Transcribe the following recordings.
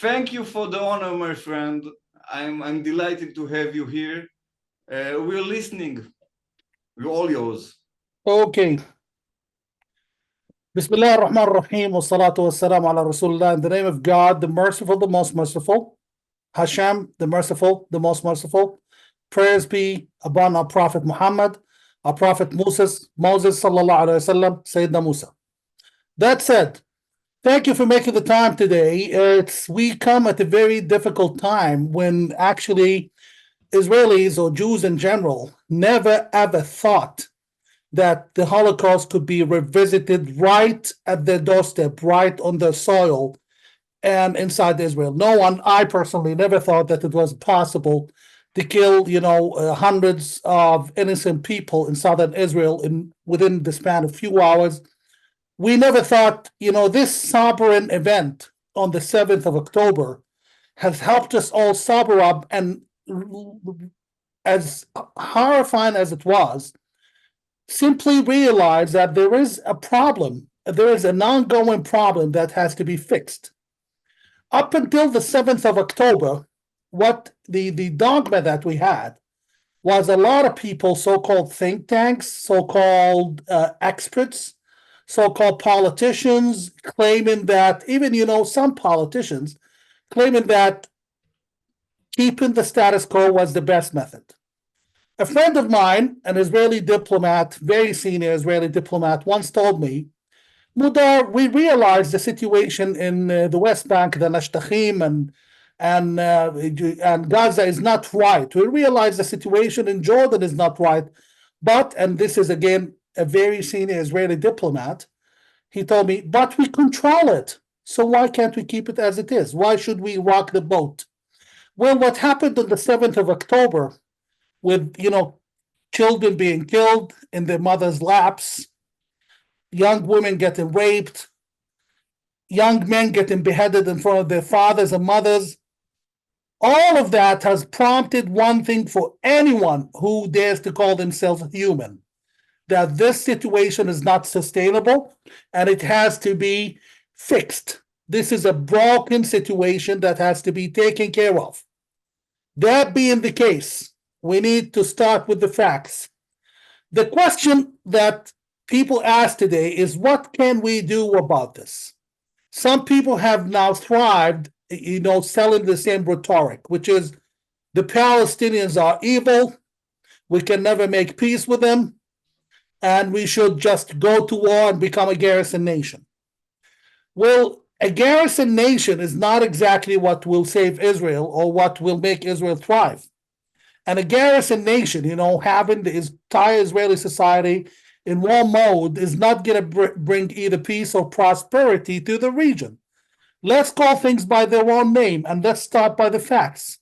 Thank you for the honor, my friend. I'm delighted to have you here. We're listening. We're all yours. Okay. Bismillah ar-Rahman ar-Rahim wa salatu wa salam ala Rasulullah. In the name of God, the merciful, the most merciful. Hashem, the merciful, the most merciful. Prayers be upon our Prophet Muhammad, our Prophet Moses sallallahu alaihi wasallam, Sayyidina Musa. That said, thank you for making the time today. We come at a very difficult time when actually Israelis or Jews in general never ever thought that the Holocaust could be revisited right at their doorstep, right on their soil and inside Israel. No one, I personally never thought that it was possible to kill, hundreds of innocent people in southern Israel within the span of few hours. We never thought, this sobering event on the 7th of October has helped us all sober up, and as horrifying as it was, simply realize that there is a problem. There is an ongoing problem that has to be fixed. Up until the 7th of October, what the dogma that we had was a lot of people, so-called think tanks, so-called experts, so-called politicians, claiming that, even, some politicians claiming that keeping the status quo was the best method. A friend of mine, an Israeli diplomat, very senior Israeli diplomat, once told me, Mudar, we realize the situation in the West Bank, the Nashtachim, and Gaza is not right. We realize the situation in Jordan is not right. But, and this is again a very senior Israeli diplomat, he told me, but we control it. So why can't we keep it as it is? Why should we rock the boat? Well, what happened on the 7th of October with, children being killed in their mothers' laps, young women getting raped, young men getting beheaded in front of their fathers and mothers, all of that has prompted one thing for anyone who dares to call themselves human, that this situation is not sustainable and it has to be fixed. This is a broken situation that has to be taken care of. That being the case, we need to start with the facts. The question that people ask today is, what can we do about this? Some people have now thrived, selling the same rhetoric, which is the Palestinians are evil, we can never make peace with them, and we should just go to war and become a garrison nation. Well, a garrison nation is not exactly what will save Israel or what will make Israel thrive. And a garrison nation, having the entire Israeli society in war mode is not going to bring either peace or prosperity to the region. Let's call things by their own name, and let's start by the facts.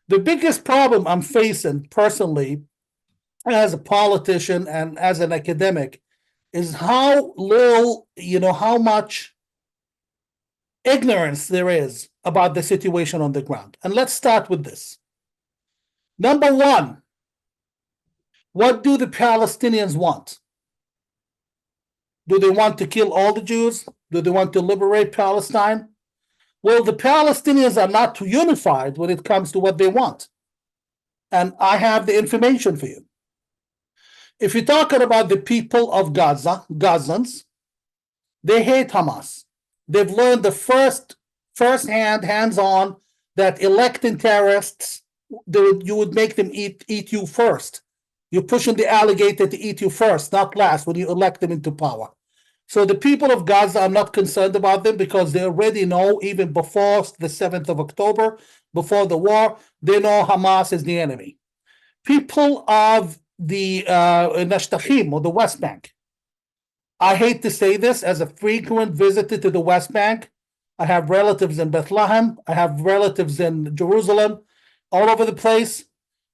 The biggest problem I'm facing personally as a politician and as an academic is how little, how much ignorance there is about the situation on the ground. And let's start with this. Number one, what do the Palestinians want? Do they want to kill all the Jews? Do they want to liberate Palestine? Well, the Palestinians are not unified when it comes to what they want. And I have the information for you. If you're talking about the people of Gaza, Gazans, they hate Hamas. They've learned the first-hand, hands-on, that electing terrorists, you would make them eat you first. You're pushing the alligator to eat you first, not last, when you elect them into power. So the people of Gaza are not concerned about them because they already know, even before the 7th of October, before the war, they know Hamas is the enemy. People of the Nashtachim, or the West Bank, I hate to say this, as a frequent visitor to the West Bank, I have relatives in Bethlehem, I have relatives in Jerusalem, all over the place.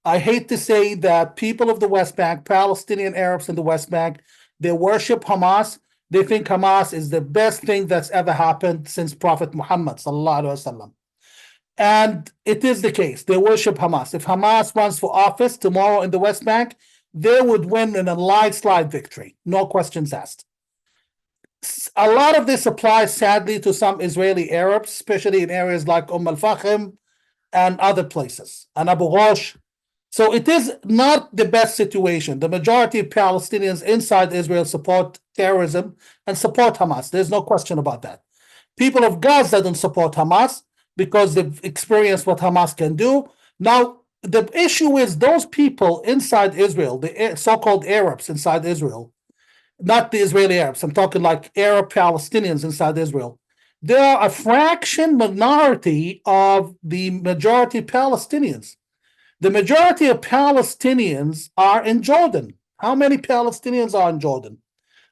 I hate to say that people of the West Bank, Palestinian Arabs in the West Bank, they worship Hamas. They think Hamas is the best thing that's ever happened since Prophet Muhammad sallallahu alaihi wasallam. And it is the case. They worship Hamas. If Hamas runs for office tomorrow in the West Bank, they would win in a landslide victory. No questions asked. A lot of this applies, sadly, to some Israeli Arabs, especially in areas like al-Fahim and other places, and Abu Ghosh. So it is not the best situation. The majority of Palestinians inside Israel support terrorism and support Hamas. There's no question about that. People of Gaza don't support Hamas because they've experienced what Hamas can do. Now, the issue is those people inside Israel, the so-called Arabs inside Israel, not the Israeli Arabs, I'm talking like Arab Palestinians inside Israel. They are a fraction minority of the majority Palestinians. The majority of Palestinians are in Jordan. How many Palestinians are in Jordan?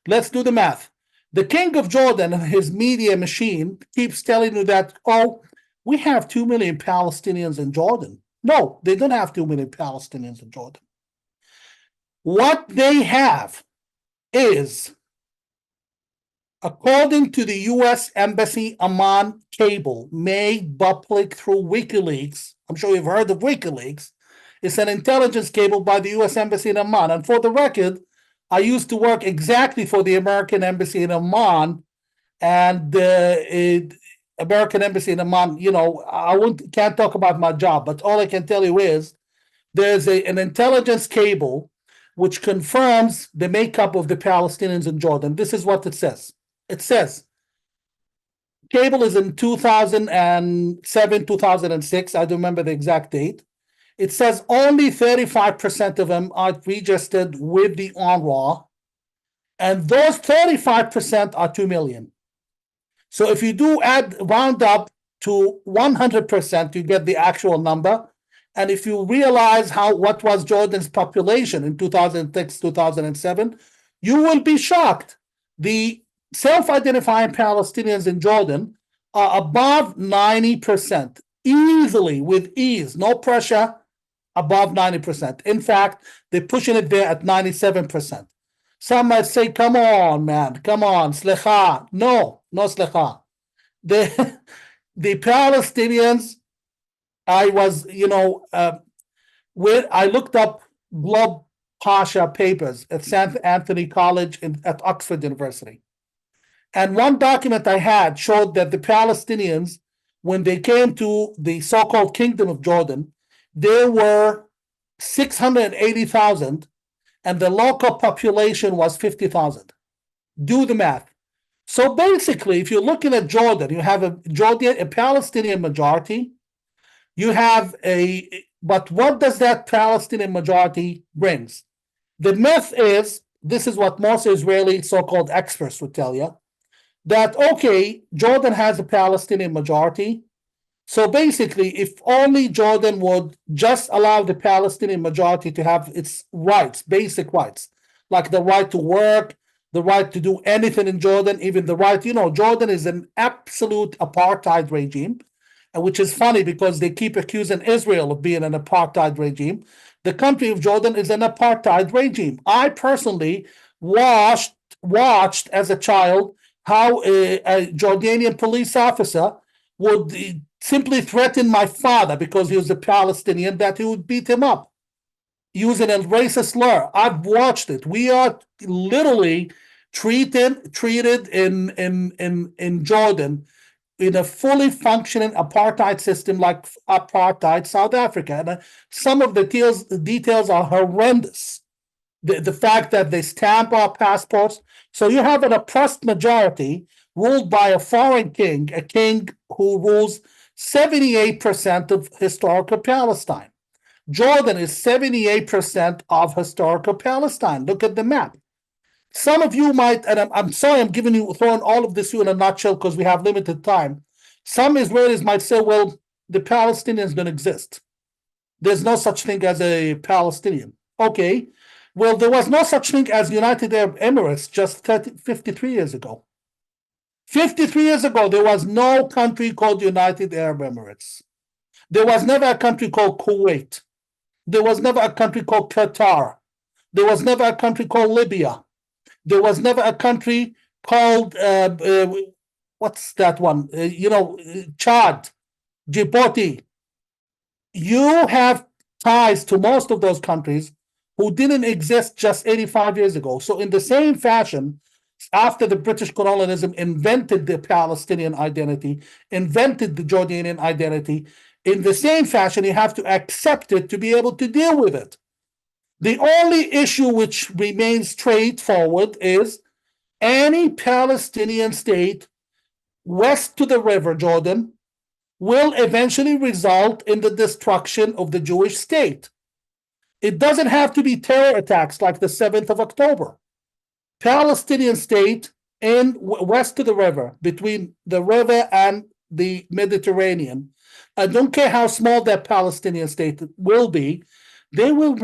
Let's do the math. The king of Jordan and his media machine keeps telling you that, oh, we have 2 million Palestinians in Jordan. No, they don't have 2 million Palestinians in Jordan. What they have is, according to the U.S. Embassy Amman cable made public through WikiLeaks, I'm sure you've heard of WikiLeaks, it's an intelligence cable by the U.S. Embassy in Amman. And for the record, I used to work exactly for the American Embassy in Amman, and American Embassy in Amman, you know, can't talk about my job, but all I can tell you is there's an intelligence cable which confirms the makeup of the Palestinians in Jordan. This is what it says. It says, cable is in 2007, 2006. I don't remember the exact date. It says only 35% of them are registered with the UNRWA, and those 35% are 2 million. So if you do round up to 100%, you get the actual number. And if you realize what was Jordan's population in 2006, 2007, you will be shocked. The self-identifying Palestinians in Jordan are above 90%, easily, with ease, no pressure, above 90%. In fact, they're pushing it there at 97%. Some might say, come on, man, come on, slicha. No slicha. The Palestinians, I was, I looked up Globe Pasha papers at St. Anthony College at Oxford University. And one document I had showed that the Palestinians, when they came to the so-called Kingdom of Jordan, there were 680,000, and the local population was 50,000. Do the math. So basically, if you're looking at Jordan, you have a Palestinian majority. You have but what does that Palestinian majority brings? The myth is, this is what most Israeli so-called experts would tell you, that, okay, Jordan has a Palestinian majority. So basically, if only Jordan would just allow the Palestinian majority to have its rights, basic rights, like the right to work, the right to do anything in Jordan, even the right, Jordan is an absolute apartheid regime, which is funny because they keep accusing Israel of being an apartheid regime. The country of Jordan is an apartheid regime. I personally watched as a child how a Jordanian police officer would simply threaten my father because he was a Palestinian that he would beat him up using a racist slur. I've watched it. We are literally treated in Jordan in a fully functioning apartheid system like apartheid South Africa. And some of the details are horrendous. The fact that they stamp our passports. So you have an oppressed majority ruled by a foreign king, a king who rules 78% of historical Palestine. Jordan is 78% of historical Palestine. Look at the map. Some of you might, and I'm sorry I'm throwing all of this in a nutshell because we have limited time. Some Israelis might say, well, the Palestinians don't exist. There's no such thing as a Palestinian. Okay, well, there was no such thing as United Arab Emirates just 53 years ago. 53 years ago, there was no country called United Arab Emirates. There was never a country called Kuwait. There was never a country called Qatar. There was never a country called Libya. There was never a country called, what's that one? Chad, Djibouti. You have ties to most of those countries who didn't exist just 85 years ago. So in the same fashion, after the British colonialism invented the Palestinian identity, invented the Jordanian identity, in the same fashion, you have to accept it to be able to deal with it. The only issue which remains straightforward is any Palestinian state west to the River Jordan will eventually result in the destruction of the Jewish state. It doesn't have to be terror attacks like the 7th of October. Palestinian state in west to the river, between the river and the Mediterranean. I don't care how small that Palestinian state will be, they will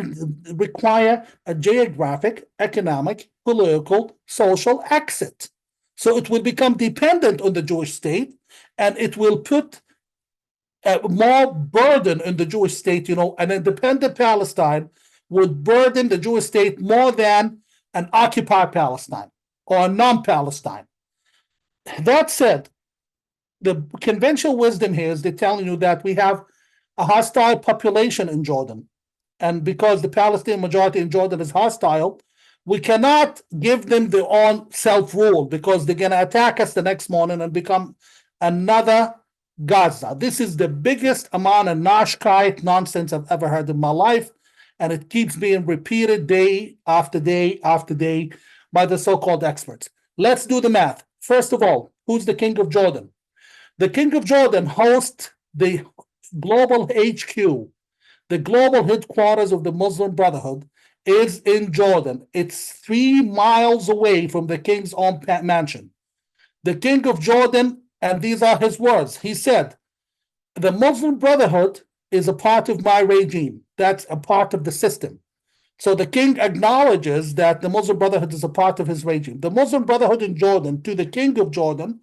require a geographic, economic, political, social exit. So it will become dependent on the Jewish state, and it will put more burden on the Jewish state. An independent Palestine would burden the Jewish state more than an occupied Palestine or a non-Palestine. That said, the conventional wisdom here is they're telling you that we have a hostile population in Jordan. And because the Palestinian majority in Jordan is hostile, we cannot give them their own self-rule because they're going to attack us the next morning and become another Gaza. This is the biggest amount of Nashkite nonsense I've ever heard in my life. And it keeps being repeated day after day after day by the so-called experts. Let's do the math. First of all, who's the king of Jordan? The king of Jordan hosts the global HQ, the global headquarters of the Muslim Brotherhood is in Jordan. It's 3 miles away from the king's own mansion. The king of Jordan, and these are his words, he said, the Muslim Brotherhood is a part of my regime. That's a part of the system. So the king acknowledges that the Muslim Brotherhood is a part of his regime. The Muslim Brotherhood in Jordan, to the king of Jordan,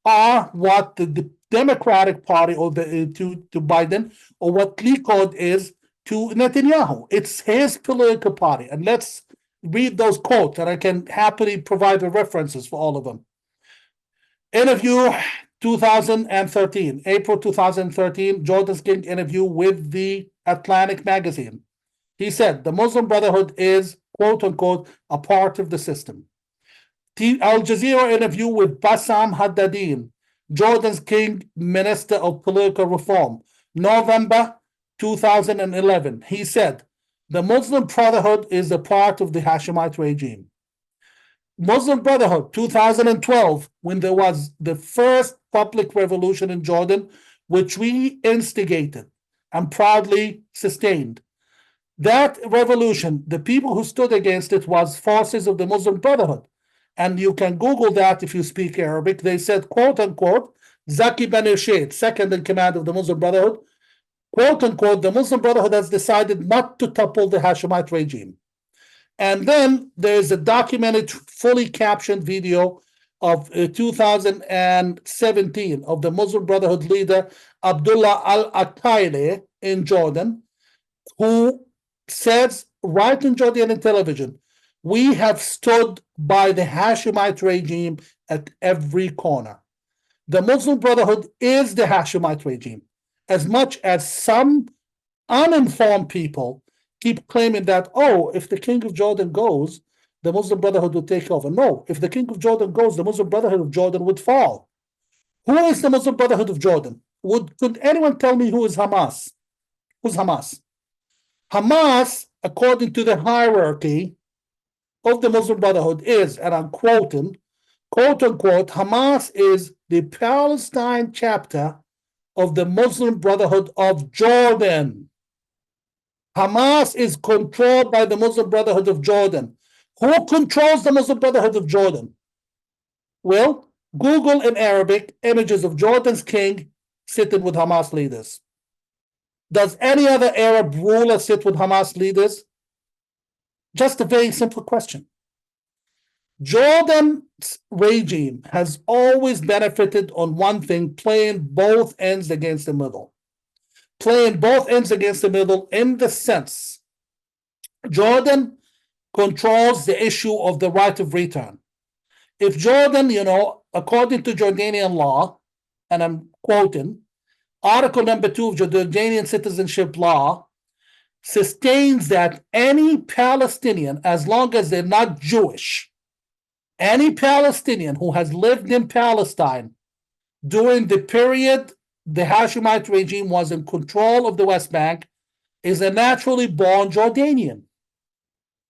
are what the Democratic Party or to Biden, or what Likud is to Netanyahu. It's his political party. And let's read those quotes, and I can happily provide the references for all of them. Interview 2013, April 2013, Jordan's king interview with the Atlantic magazine. He said, the Muslim Brotherhood is, quote unquote, a part of the system. Al Jazeera interview with Bassam Haddadin, Jordan's king minister of political reform, November 2011. He said, the Muslim Brotherhood is a part of the Hashemite regime. Muslim Brotherhood, 2012, when there was the first public revolution in Jordan, which we instigated and proudly sustained. That revolution, the people who stood against it was forces of the Muslim Brotherhood. And you can Google that if you speak Arabic. They said, quote unquote, Zaki Ben Irshad, second in command of the Muslim Brotherhood, quote unquote, the Muslim Brotherhood has decided not to topple the Hashemite regime. And then there's a documented, fully captioned video of 2017 of the Muslim Brotherhood leader Abdullah al-Aqaili in Jordan, who says right in Jordanian television, we have stood by the Hashemite regime at every corner. The Muslim Brotherhood is the Hashemite regime, as much as some uninformed people keep claiming that, oh, if the king of Jordan goes, the Muslim Brotherhood would take over. No, if the king of Jordan goes, the Muslim Brotherhood of Jordan would fall. Who is the Muslim Brotherhood of Jordan? Could anyone tell me who is Hamas? Who's Hamas? Hamas, according to the hierarchy of the Muslim Brotherhood, is, and I'm quoting, quote unquote, Hamas is the Palestine chapter of the Muslim Brotherhood of Jordan. Hamas is controlled by the Muslim Brotherhood of Jordan. Who controls the Muslim Brotherhood of Jordan? Well, Google in Arabic images of Jordan's king sitting with Hamas leaders. Does any other Arab ruler sit with Hamas leaders? Just a very simple question. Jordan's regime has always benefited on one thing, playing both ends against the middle. Playing both ends against the middle in the sense Jordan controls the issue of the right of return. If Jordan, according to Jordanian law, and I'm quoting, Article number 2 of Jordanian citizenship law sustains that any Palestinian, as long as they're not Jewish, Any Palestinian who has lived in Palestine during the period the Hashemite regime was in control of the West Bank is a naturally born Jordanian.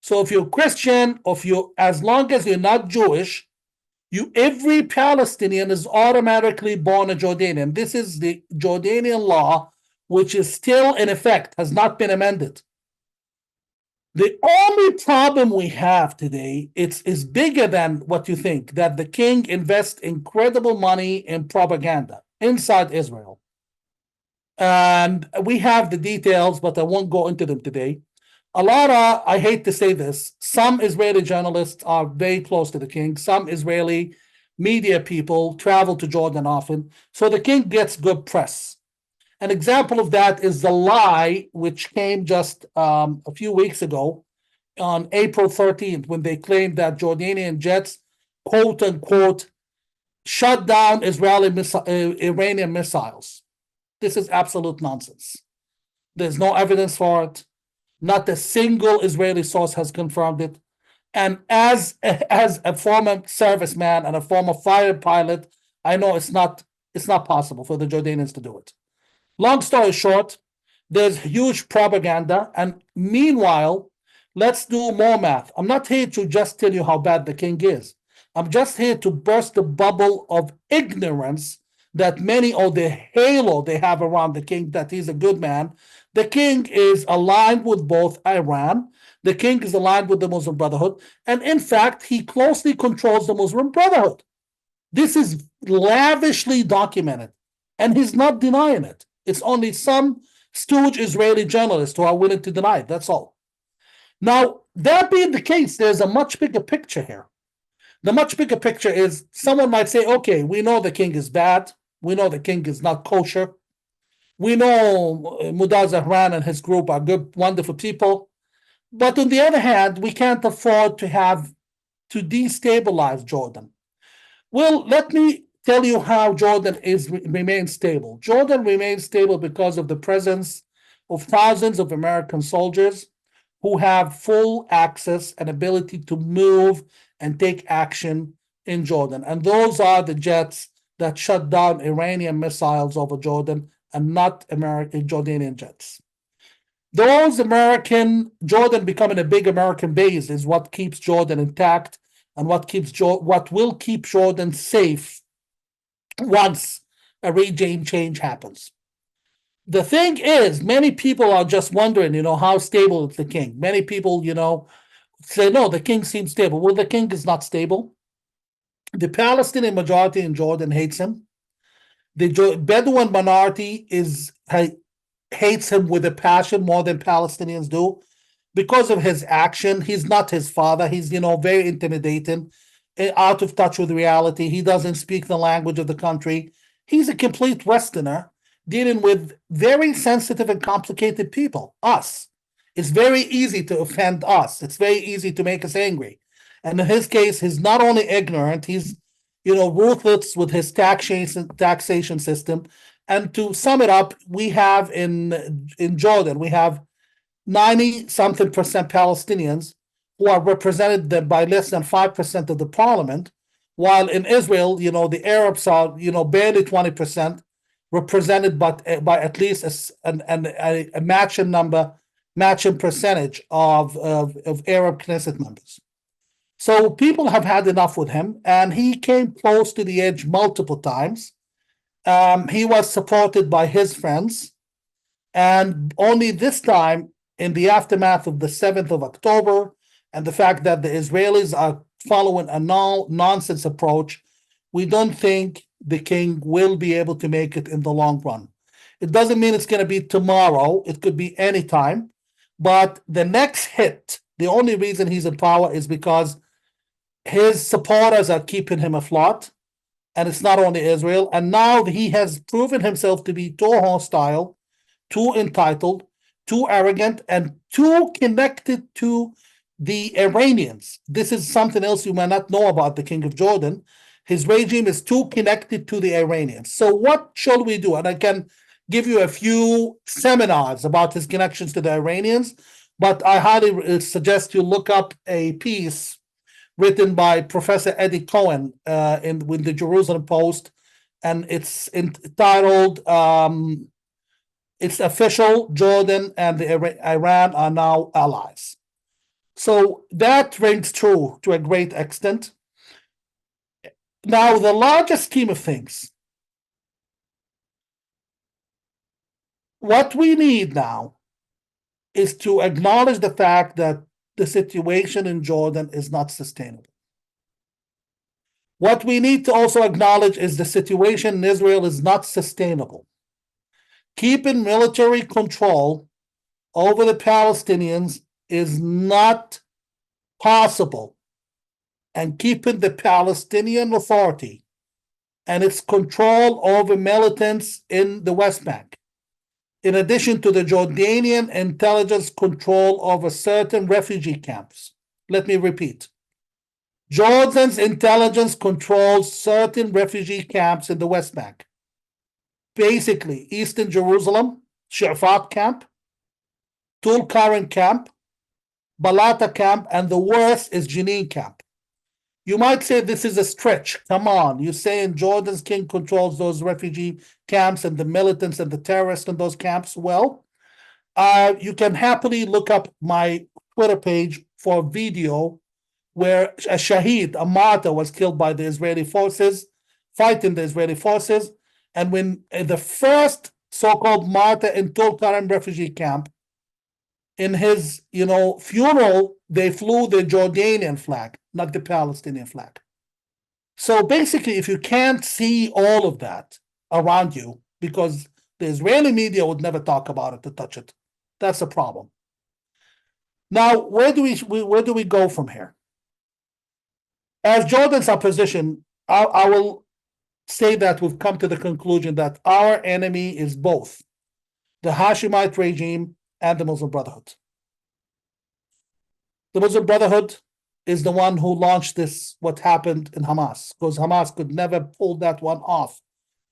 So if you're Christian, or if you, as long as you're not Jewish, every Palestinian is automatically born a Jordanian. This is the Jordanian law, which is still in effect, has not been amended. The only problem we have today is bigger than what you think, that the king invests incredible money in propaganda inside Israel. And we have the details, but I won't go into them today. A lot of, I hate to say this, some Israeli journalists are very close to the king. Some Israeli media people travel to Jordan often. So the king gets good press. An example of that is the lie, which came just a few weeks ago on April 13th, when they claimed that Jordanian jets, quote unquote, shut down Iranian missiles. This is absolute nonsense. There's no evidence for it. Not a single Israeli source has confirmed it. And as a former serviceman and a former fighter pilot, I know it's not possible for the Jordanians to do it. Long story short, there's huge propaganda. And meanwhile, let's do more math. I'm not here to just tell you how bad the king is. I'm just here to burst the bubble of ignorance that many, or the halo they have around the king, that he's a good man. The king is aligned with both Iran. The king is aligned with the Muslim Brotherhood. And in fact, he closely controls the Muslim Brotherhood. This is lavishly documented, and he's not denying it. It's only some stooge Israeli journalists who are willing to deny it. That's all. Now, that being the case, there's a much bigger picture here. The much bigger picture is, someone might say, okay, we know the king is bad. We know the king is not kosher. We know Mudar Zahran and his group are good, wonderful people. But on the other hand, we can't afford to destabilize Jordan. Well, let me tell you how Jordan remains stable. Jordan remains stable because of the presence of thousands of American soldiers who have full access and ability to move and take action in Jordan. And those are the jets that shut down Iranian missiles over Jordan, and not Jordanian jets. Jordan becoming a big American base is what keeps Jordan intact, and what will keep Jordan safe once a regime change happens. The thing is, many people are just wondering, how stable is the king? Many people, say, no, the king seems stable. Well, the king is not stable. The Palestinian majority in Jordan hates him. The Bedouin minority hates him with a passion more than Palestinians do because of his action. He's not his father. He's, very intimidating, out of touch with reality. He doesn't speak the language of the country. He's a complete Westerner dealing with very sensitive and complicated people, us. It's very easy to offend us. It's very easy to make us angry. And in his case, he's not only ignorant, he's, ruthless with his taxation system. And to sum it up, we have in Jordan, we have 90-something% Palestinians who are represented by less than 5% of the parliament, while in Israel, the Arabs are, barely 20%, represented by at least a matching percentage of Arab Knesset members. So people have had enough with him, and he came close to the edge multiple times. He was supported by his friends, and only this time, in the aftermath of the 7th of October, and the fact that the Israelis are following a nonsense approach, we don't think the king will be able to make it in the long run. It doesn't mean it's going to be tomorrow. It could be any time. But the next hit, the only reason he's in power is because his supporters are keeping him afloat. And it's not only Israel. And now he has proven himself to be too hostile, too entitled, too arrogant, and too connected to the Iranians. This is something else you might not know about the King of Jordan. His regime is too connected to the Iranians. So what shall we do? And I can give you a few seminars about his connections to the Iranians, but I highly suggest you look up a piece written by Professor Eddie Cohen with the Jerusalem Post, and it's entitled "It's Official: Jordan and Iran are now allies." So that rings true to a great extent. Now, the larger scheme of things, what we need now is to acknowledge the fact that the situation in Jordan is not sustainable. What we need to also acknowledge is the situation in Israel is not sustainable. Keeping military control over the Palestinians is not possible, and keeping the Palestinian Authority and its control over militants in the West Bank, in addition to the Jordanian intelligence control over certain refugee camps. Let me repeat. Jordan's intelligence controls certain refugee camps in the West Bank. Basically, Eastern Jerusalem, Shafat camp, Tulkarem camp, Balata camp, and the worst is Jenin camp. You might say this is a stretch. Come on, you're saying Jordan's king controls those refugee camps and the militants and the terrorists in those camps? Well, you can happily look up my Twitter page for a video where a shaheed, a martyr, was killed by the Israeli forces, fighting the Israeli forces. And when the first so-called martyr in Tulkarem refugee camp, in his funeral, they flew the Jordanian flag, not the Palestinian flag. So basically, if you can't see all of that around you, because the Israeli media would never talk about it to touch it, that's a problem. Now, where do we go from here? As Jordan's opposition, I will say that we've come to the conclusion that our enemy is both the Hashemite regime and the Muslim Brotherhood. The Muslim Brotherhood is the one who launched what happened in Hamas, because Hamas could never pull that one off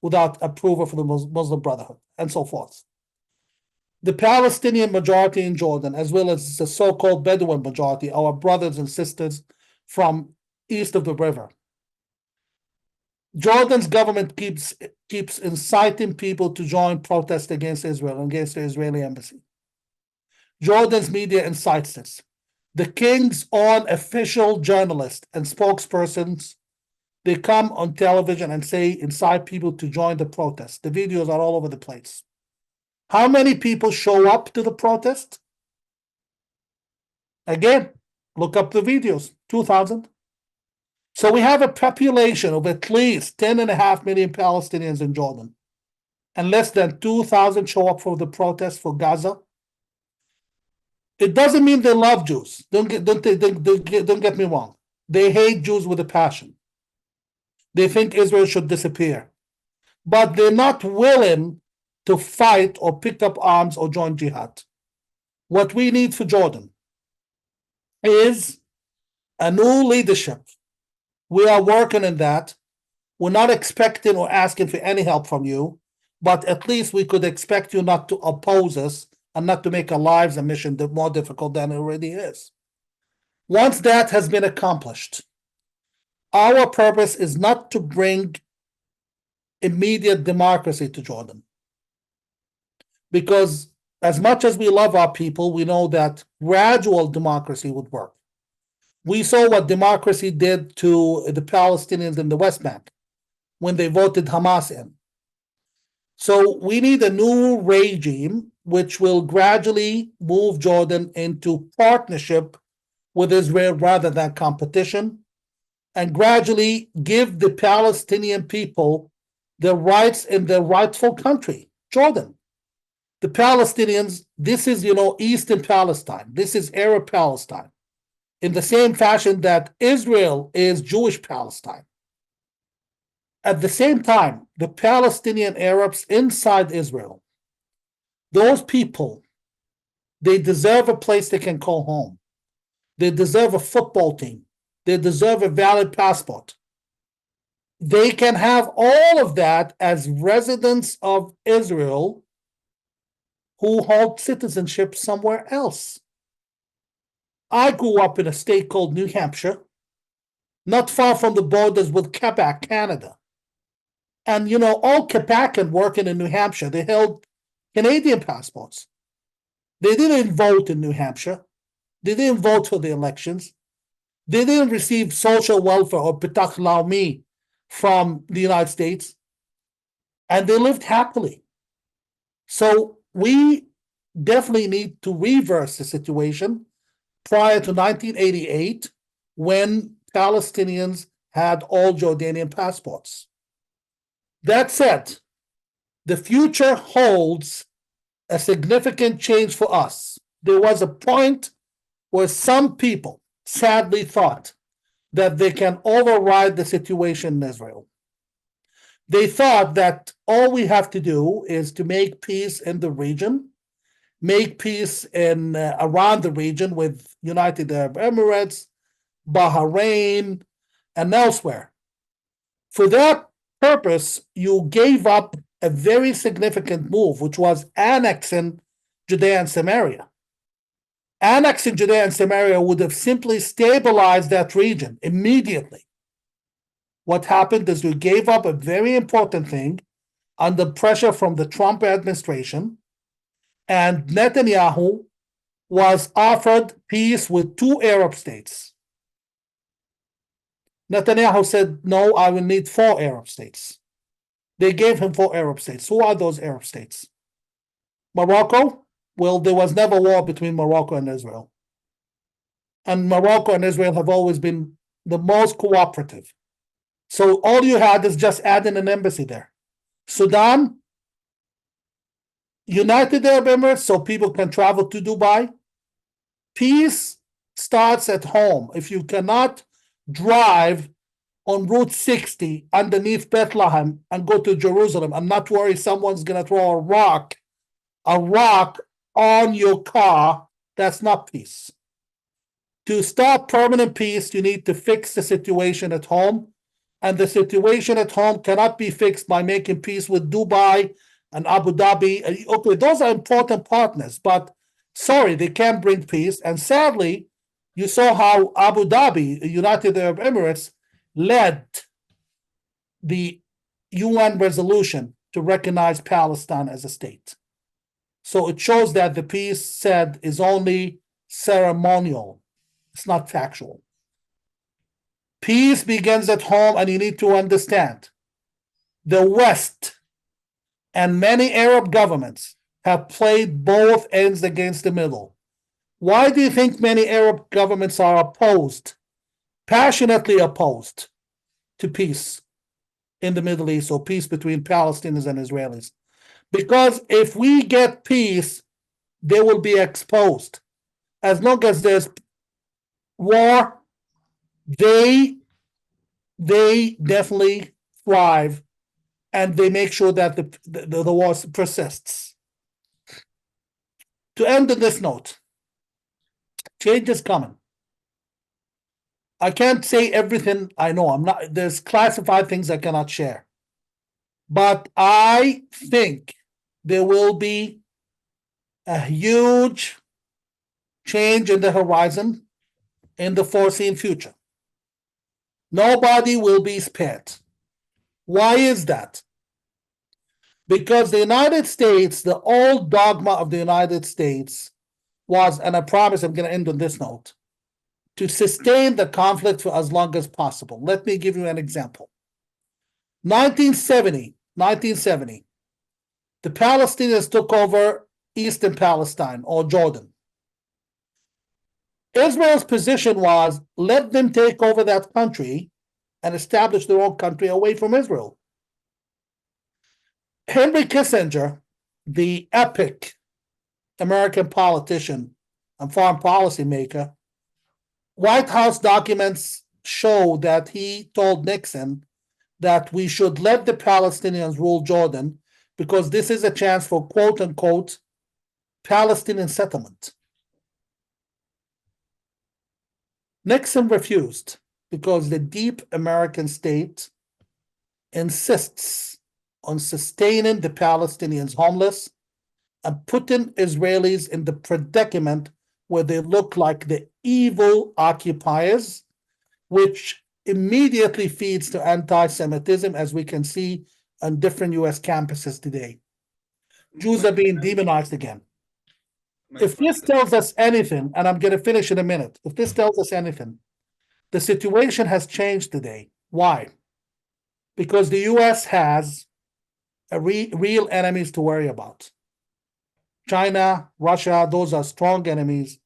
without approval from the Muslim Brotherhood, and so forth. The Palestinian majority in Jordan, as well as the so-called Bedouin majority, our brothers and sisters from east of the river. Jordan's government keeps inciting people to join protests against Israel, against the Israeli embassy. Jordan's media incites this. The king's own official journalists and spokespersons, they come on television and incite people to join the protest. The videos are all over the place. How many people show up to the protest? Again, look up the videos, 2,000. So we have a population of at least 10.5 million Palestinians in Jordan, and less than 2,000 show up for the protest for Gaza. It doesn't mean they love Jews. Don't get me wrong. They hate Jews with a passion. They think Israel should disappear, but they're not willing to fight or pick up arms or join jihad. What we need for Jordan is a new leadership. We are working on that. We're not expecting or asking for any help from you, but at least we could expect you not to oppose us and not to make our lives and mission more difficult than it already is. Once that has been accomplished, our purpose is not to bring immediate democracy to Jordan. Because as much as we love our people, we know that gradual democracy would work. We saw what democracy did to the Palestinians in the West Bank when they voted Hamas in. So we need a new regime which will gradually move Jordan into partnership with Israel rather than competition, and gradually give the Palestinian people the rights in their rightful country, Jordan. The Palestinians, this is, Eastern Palestine. This is Arab Palestine, in the same fashion that Israel is Jewish Palestine. At the same time, the Palestinian Arabs inside Israel, those people, they deserve a place they can call home. They deserve a football team. They deserve a valid passport. They can have all of that as residents of Israel who hold citizenship somewhere else. I grew up in a state called New Hampshire, not far from the borders with Quebec, Canada. And you know, all Quebecans working in New Hampshire, they held Canadian passports. They didn't vote in New Hampshire. They didn't vote for the elections. They didn't receive social welfare or pitach laumi from the United States. And they lived happily. So we definitely need to reverse the situation prior to 1988, when Palestinians had all Jordanian passports. That said, the future holds a significant change for us. There was a point where some people sadly thought that they can override the situation in Israel. They thought that all we have to do is to make peace in the region, make peace in around the region with United Arab Emirates, Bahrain, and elsewhere. For that purpose, you gave up a very significant move, which was annexing Judea and Samaria. Annexing Judea and Samaria would have simply stabilized that region immediately. What happened is you gave up a very important thing under pressure from the Trump administration, and Netanyahu was offered peace with 2 Arab states. Netanyahu said, no, I will need 4 Arab states. They gave him 4 Arab states. Who are those Arab states? Morocco? Well, there was never war between Morocco and Israel. And Morocco and Israel have always been the most cooperative. So all you had is just adding an embassy there. Sudan, United Arab Emirates, so people can travel to Dubai. Peace starts at home. If you cannot drive on Route 60 underneath Bethlehem and go to Jerusalem and not worry someone's going to throw a rock on your car, that's not peace. To start permanent peace, you need to fix the situation at home. And the situation at home cannot be fixed by making peace with Dubai and Abu Dhabi. Okay, those are important partners, but sorry, they can't bring peace. And sadly, you saw how Abu Dhabi, United Arab Emirates, led the UN resolution to recognize Palestine as a state. So it shows that the peace said is only ceremonial. It's not factual. Peace begins at home, and you need to understand the West and many Arab governments have played both ends against the middle. Why do you think many Arab governments are opposed, passionately opposed to peace in the Middle East, or peace between Palestinians and Israelis? Because if we get peace, they will be exposed. As long as there's war, they definitely thrive, and they make sure that the war persists. To end on this note, change is coming. I can't say everything I know. There's classified things I cannot share. But I think there will be a huge change in the horizon in the foreseen future. Nobody will be spared. Why is that? Because the United States, the old dogma of the United States was, and I promise I'm going to end on this note, to sustain the conflict for as long as possible. Let me give you an example. 1970, the Palestinians took over Eastern Palestine, or Jordan. Israel's position was, let them take over that country and establish their own country away from Israel. Henry Kissinger, the epic American politician and foreign policy maker, White House documents show that he told Nixon that we should let the Palestinians rule Jordan because this is a chance for quote unquote Palestinian settlement. Nixon refused because the deep American state insists on sustaining the Palestinians homeless and putting Israelis in the predicament where they look like the evil occupiers, which immediately feeds to anti-Semitism, as we can see on different US campuses today. Jews are being demonized again. If this tells us anything, and I'm going to finish in a minute, if this tells us anything, the situation has changed today. Why? Because the US has real enemies to worry about. China, Russia, those are strong enemies.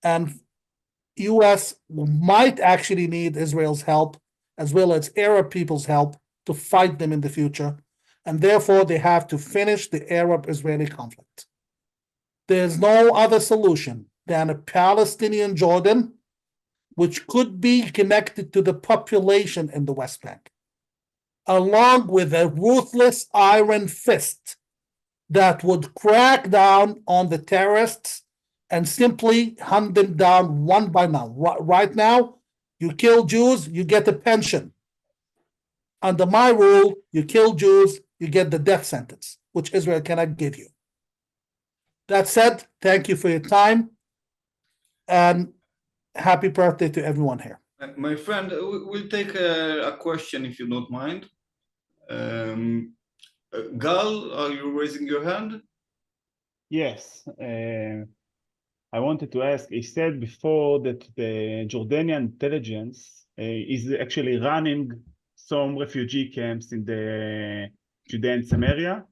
And US might actually need Israel's help, as well as Arab people's help, to fight them in the future. And therefore, they have to finish the Arab-Israeli conflict. There's no other solution than a Palestinian Jordan, which could be connected to the population in the West Bank, along with a ruthless iron fist that would crack down on the terrorists and simply hunt them down one by one. Right now, you kill Jews, you get a pension. Under my rule, you kill Jews, you get the death sentence, which Israel cannot give you. That said, thank you for your time, and happy birthday to everyone here. My friend, we'll take a question if you don't mind. Gal, are you raising your hand? Yes. I wanted to ask, he said before that the Jordanian intelligence is actually running some refugee camps in the Judean Samaria,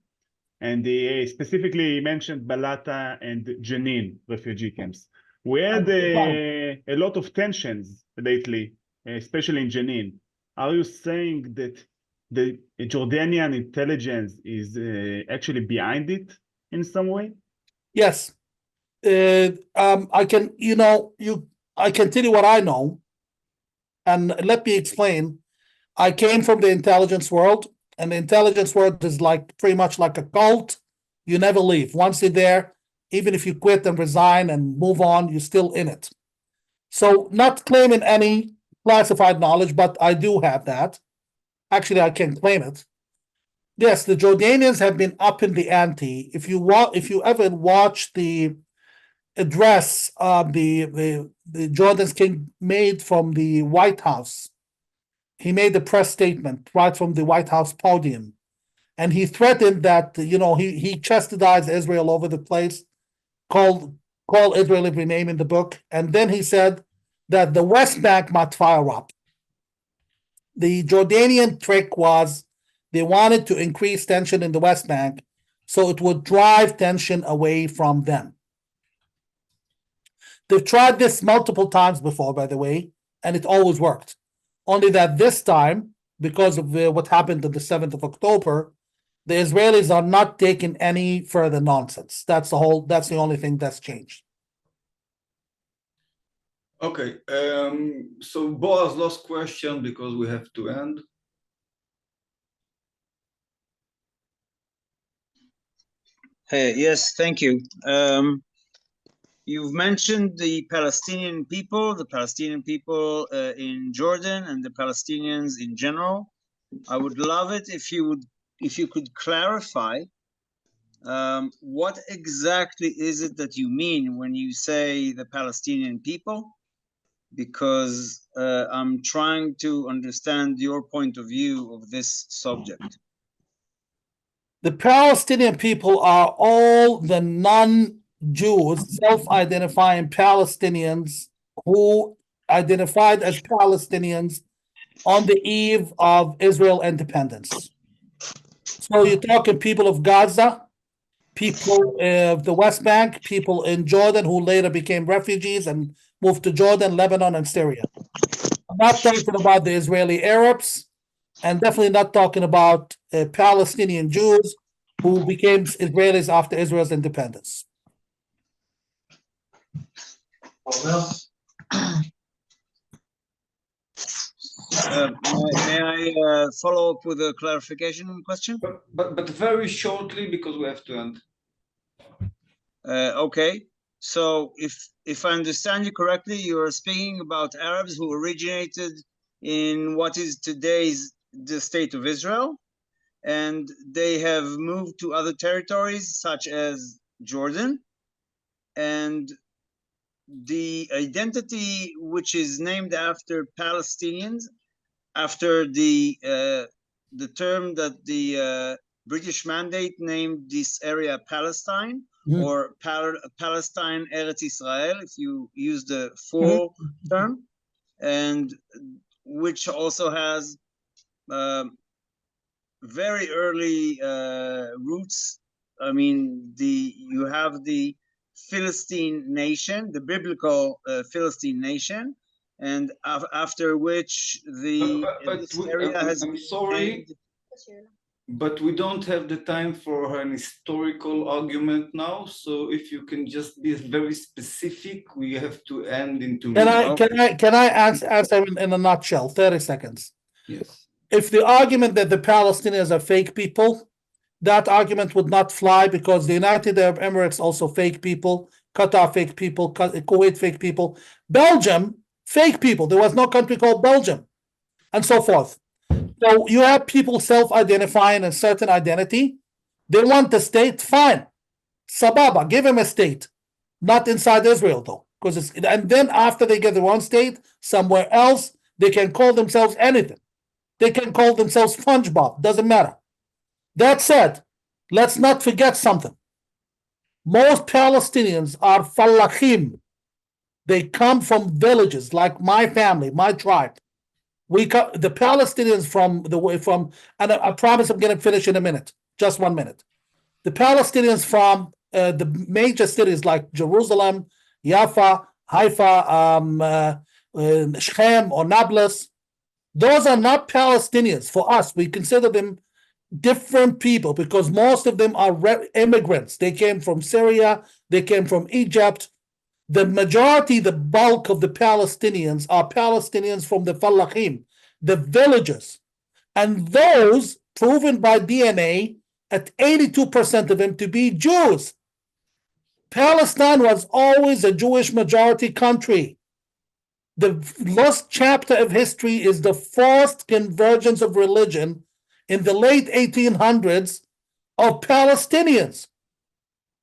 and he specifically mentioned Balata and Jenin refugee camps. We had a lot of tensions lately, especially in Jenin. Are you saying that the Jordanian intelligence is actually behind it in some way? Yes. I can, I can tell you what I know, and let me explain. I came from the intelligence world, and the intelligence world is pretty much like a cult. You never leave. Once you're there, even if you quit and resign and move on, you're still in it. So, not claiming any classified knowledge, but I do have that. Actually, I can claim it. Yes, the Jordanians have been up in the ante. If you ever watch the address the Jordan's king made from the White House, he made a press statement right from the White House podium, and he threatened that he chastised Israel over the place, called Israel every name in the book, and then he said that the West Bank might fire up. The Jordanian trick was they wanted to increase tension in the West Bank so it would drive tension away from them. They've tried this multiple times before, by the way, and it always worked. Only that this time, because of what happened on the 7th of October, the Israelis are not taking any further nonsense. That's the only thing that's changed. Okay, so Boaz, last question because we have to end. Hey, yes, thank you. You've mentioned the Palestinian people in Jordan, and the Palestinians in general. I would love it if you could clarify what exactly is it that you mean when you say the Palestinian people, because I'm trying to understand your point of view of this subject. The Palestinian people are all the non-Jews, self-identifying Palestinians who identified as Palestinians on the eve of Israel independence. So you're talking people of Gaza, people of the West Bank, people in Jordan who later became refugees and moved to Jordan, Lebanon, and Syria. I'm not talking about the Israeli Arabs, and definitely not talking about Palestinian Jews who became Israelis after Israel's independence. May I follow up with a clarification question? But very shortly because we have to end. Okay, so if I understand you correctly, you are speaking about Arabs who originated in what is today's the state of Israel, and they have moved to other territories such as Jordan, and the identity which is named after Palestinians after the term that the British mandate named this area Palestine, or Palestine Eretz Israel, if you use the full term, and which also has very early roots. I mean, you have the Philistine nation, the biblical Philistine nation, and after which this area has. I'm sorry, but we don't have the time for an historical argument now. So if you can just be very specific, we have to end in 2 minutes. Can I answer in a nutshell? 30 seconds. Yes. If the argument that the Palestinians are fake people, that argument would not fly, because the United Arab Emirates also fake people, Qatar fake people, Kuwait fake people, Belgium fake people. There was no country called Belgium, and so forth. So you have people self-identifying a certain identity. They want the state, fine. Sababa, give them a state. Not inside Israel, though. And then after they get their own state, somewhere else, they can call themselves anything. They can call themselves SpongeBob, doesn't matter. That said, let's not forget something. Most Palestinians are fallahim. They come from villages like my family, my tribe. The Palestinians and I promise I'm going to finish in a minute, just 1 minute. The Palestinians from the major cities like Jerusalem, Jaffa, Haifa, Shechem, or Nablus, those are not Palestinians. For us, we consider them different people, because most of them are immigrants. They came from Syria, they came from Egypt. The majority, the bulk of the Palestinians are Palestinians from the Fallahim, the villages. And those proven by DNA at 82% of them to be Jews. Palestine was always a Jewish majority country. The lost chapter of history is the forced convergence of religion in the late 1800s of Palestinians.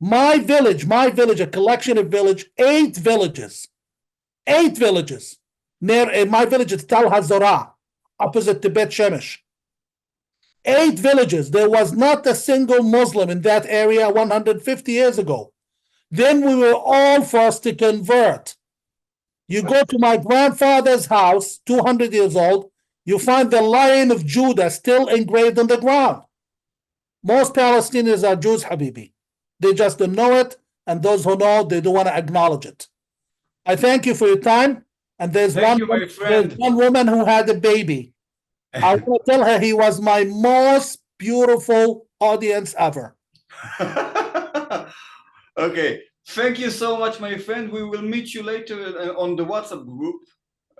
My village, a collection of 8 villages. Near my village is Tal Hazorah, opposite to Bet Shemesh. 8 villages. There was not a single Muslim in that area 150 years ago. Then we were all forced to convert. You go to my grandfather's house, 200 years old, you find the Lion of Judah still engraved on the ground. Most Palestinians are Jews, Habibi. They just don't know it, and those who know, they don't want to acknowledge it. I thank you for your time, and there's one woman who had a baby. I want to tell her he was my most beautiful audience ever. Okay, thank you so much, my friend. We will meet you later on the WhatsApp group.